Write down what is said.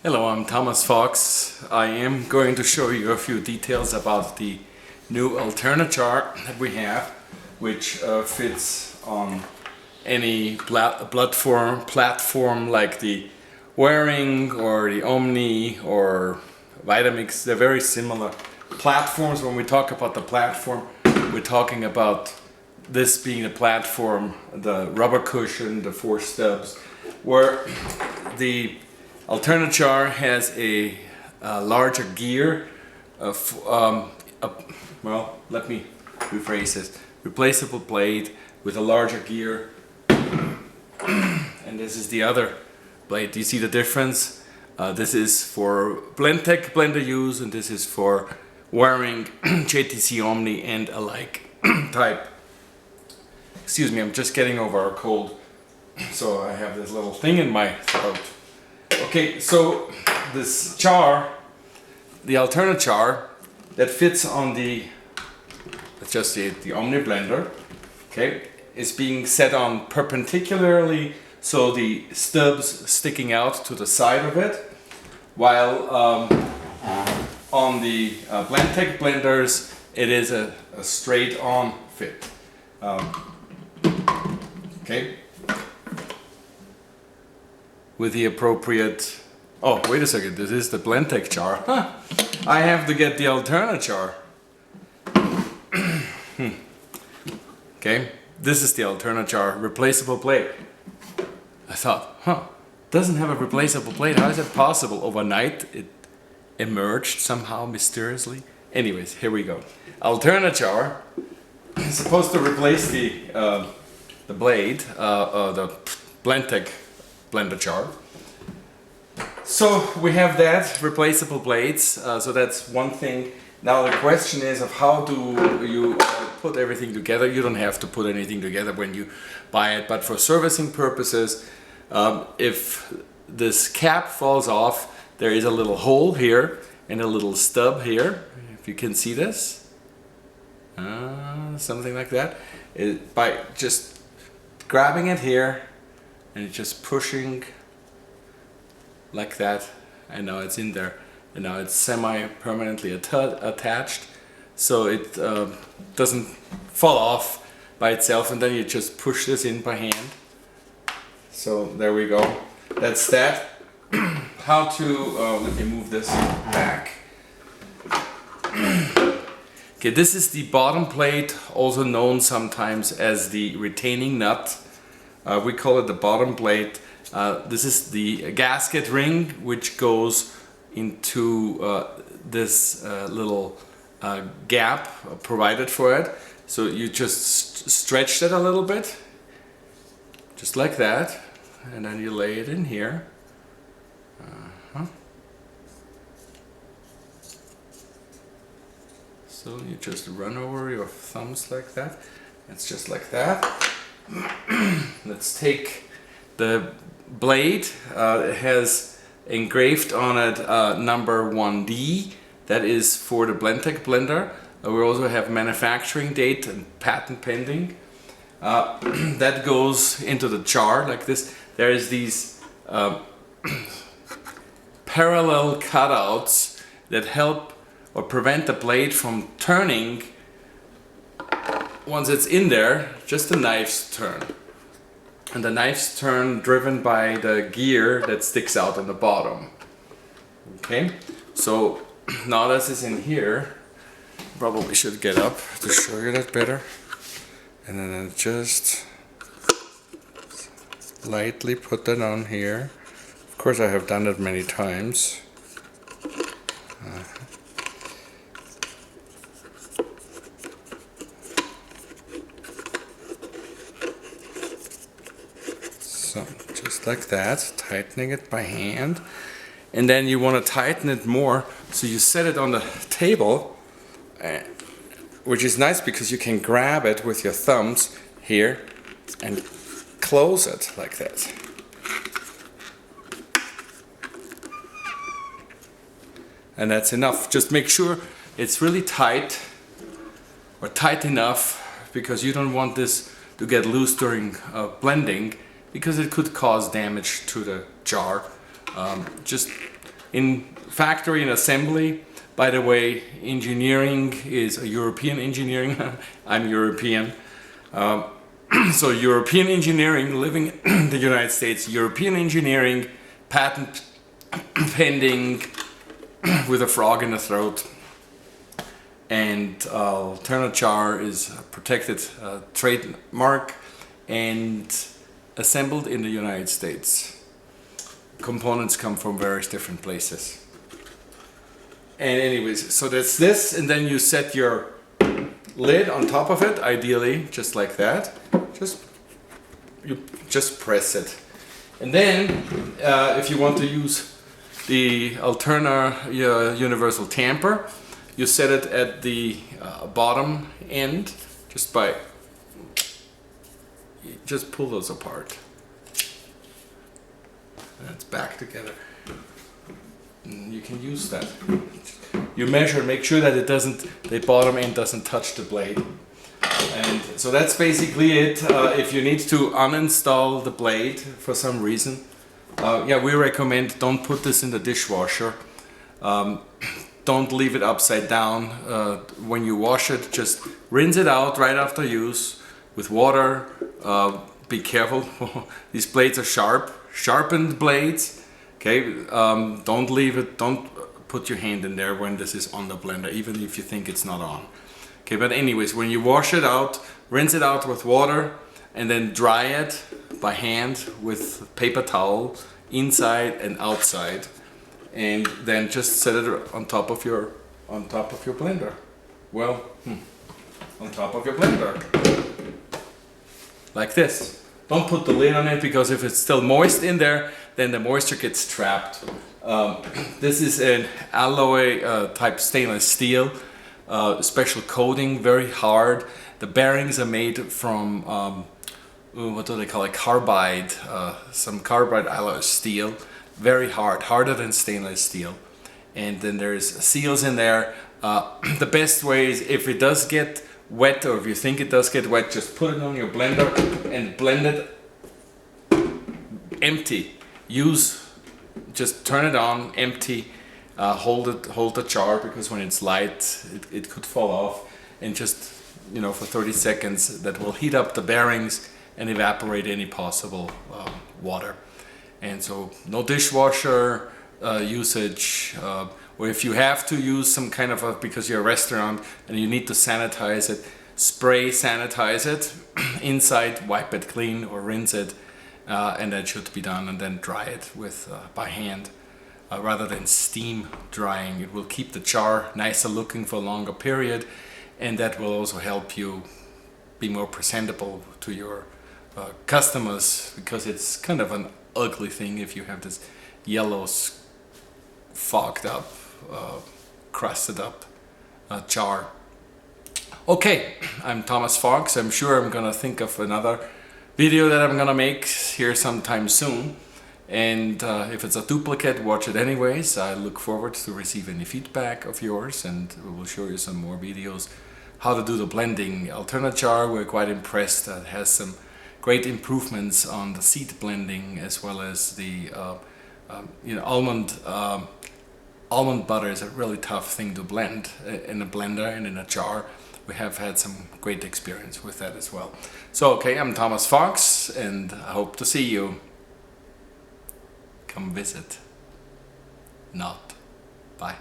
Hello, I'm Thomas Fox. I am going to show you a few details about the new Alterna jar that we have, which fits on any platform like the Waring or the Omni or Vitamix. They're very similar platforms. When we talk about the platform, we're talking about this being the platform, the rubber cushion, the 4 stubs, where the Alterna jar has a larger gear. Well, let me rephrase this. Replaceable blade with a larger gear, and this is the other blade. Do you see the difference? This is for Blendtec blender use, and this is for Waring, JTC Omni, and alike type. Excuse me, I'm just getting over a cold, so I have this little thing in my throat. Okay, so this jar, the Alterna jar, that fits on the, let's just say the Omni blender, okay, is being set on perpendicularly, so the stubs sticking out to the side of it, while on the Blendtec blenders it is a straight on fit. Okay. With the appropriate... Oh, wait a second, this is the Blendtec jar. Huh. I have to get the Alterna jar. Okay, this is the Alterna jar, replaceable blade. I thought, doesn't have a replaceable blade. How is it possible? Overnight it emerged somehow mysteriously. Anyways, here we go. Alterna jar is supposed to replace the blade, the Blendtec blender jar. So we have that, replaceable blades, so that's one thing. Now the question is of how do you put everything together. You don't have to put anything together when you buy it, but for servicing purposes, if this cap falls off, there is a little hole here and a little stub here, if you can see this, something like that. By just grabbing it here and just pushing like that, and now it's in there, and now it's semi-permanently attached, so it doesn't fall off by itself, and then you just push this in by hand. So there we go. That's that. How to let me move this back. Okay, this is the bottom plate, also known sometimes as the retaining nut. We call it the bottom plate. This is the gasket ring, which goes into this little gap provided for it. So you just stretch that a little bit, just like that, and then you lay it in here. So you just run over your thumbs like that. It's just like that. Let's take the blade. It has engraved on it number 1D. That is for the Blendtec blender. We also have manufacturing date and patent pending. That goes into the jar like this. There is these parallel cutouts that help or prevent the blade from turning once it's in there. Just the knives turn. And the knives turn driven by the gear that sticks out on the bottom. Okay, so now this is in here. Probably should get up to show you that better. And then just lightly put that on here. Of course, I have done it many times. So just like that, tightening it by hand. And then you want to tighten it more, so you set it on the table, which is nice because you can grab it with your thumbs here and close it like that. And that's enough. Just make sure it's really tight, or tight enough, because you don't want this to get loose during blending, because it could cause damage to the jar. Just in factory and assembly. By the way, engineering is a European engineering. I'm European. So European engineering, living in the United States, European engineering, patent pending, with a frog in the throat. And Alterna jar is a protected trademark and assembled in the United States. Components come from various different places. And anyways, so that's this, and then you set your lid on top of it, ideally just like that. You just press it. And then if you want to use the Alterna Universal Tamper, you set it at the bottom end just pull those apart. And it's back together. And you can use that. You measure, make sure that the bottom end doesn't touch the blade. And so that's basically it. If you need to uninstall the blade for some reason, yeah, we recommend don't put this in the dishwasher. Don't leave it upside down. When you wash it, just rinse it out right after use with water. Be careful. These blades are sharp, sharpened blades. Okay, don't leave it. Don't put your hand in there when this is on the blender, even if you think it's not on. Okay, but anyways, when you wash it out, rinse it out with water, and then dry it by hand with paper towel, inside and outside, and then just set it on top of your blender. Well, on top of your blender, like this. Don't put the lid on it, because if it's still moist in there, then the moisture gets trapped. This is an alloy type stainless steel, special coating, very hard. The bearings are made from what do they call it? Carbide, some carbide alloy steel, very hard, harder than stainless steel. And then there's seals in there. The best way is, if it does get wet, or if you think it does get wet, just put it on your blender and blend it empty. Just turn it on empty. Hold the jar, because when it's light it could fall off, and just, you know, for 30 seconds that will heat up the bearings and evaporate any possible water. And so no dishwasher usage, or if you have to use some kind of because you're a restaurant and you need to sanitize it, spray sanitize it inside, wipe it clean or rinse it, and that should be done, and then dry it with by hand rather than steam drying. It will keep the jar nicer looking for a longer period, and that will also help you be more presentable to your customers, because it's kind of an ugly thing if you have this yellow, fogged up, crusted up jar. Okay, I'm Thomas Fox. I'm sure I'm gonna think of another video that I'm gonna make here sometime soon, and if it's a duplicate, watch it anyways. I look forward to receive any feedback of yours, and we will show you some more videos how to do the blending. Alterna jar, we're quite impressed. It has some great improvements on the seed blending, as well as the you know, almond butter is a really tough thing to blend in a blender and in a jar. We have had some great experience with that as well. So, okay, I'm Thomas Fox, and I hope to see you. Come visit. Not. Bye.